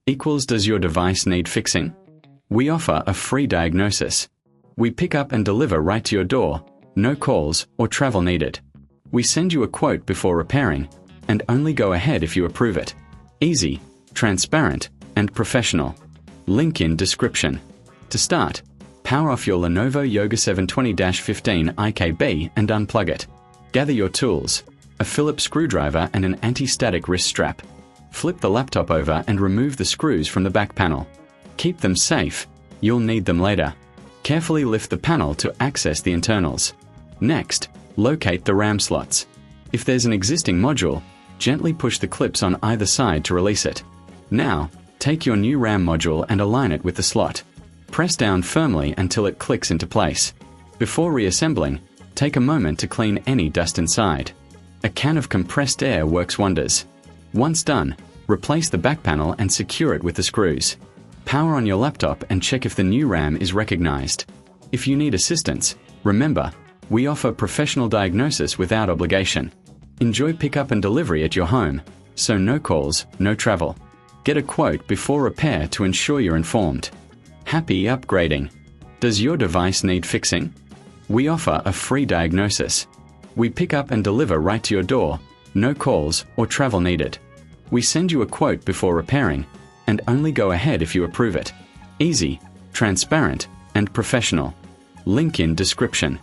equals does your device need fixing? We offer a free diagnosis. We pick up and deliver right to your door, no calls or travel needed. We send you a quote before repairing, and only go ahead if you approve it. Easy, transparent, and professional. Link in description. To start, power off your Lenovo Yoga 720-15 IKB and unplug it. Gather your tools, a Phillips screwdriver and an anti-static wrist strap. Flip the laptop over and remove the screws from the back panel. Keep them safe, you'll need them later. Carefully lift the panel to access the internals. Next, locate the RAM slots. If there's an existing module, gently push the clips on either side to release it. Now, take your new RAM module and align it with the slot. Press down firmly until it clicks into place. Before reassembling, take a moment to clean any dust inside. A can of compressed air works wonders. Once done, replace the back panel and secure it with the screws. Power on your laptop and check if the new RAM is recognized. If you need assistance, remember, we offer professional diagnosis without obligation. Enjoy pickup and delivery at your home, so no calls, no travel. Get a quote before repair to ensure you're informed. Happy upgrading. Does your device need fixing? We offer a free diagnosis. We pick up and deliver right to your door, no calls or travel needed. We send you a quote before repairing, and only go ahead if you approve it. Easy, transparent, and professional. Link in description.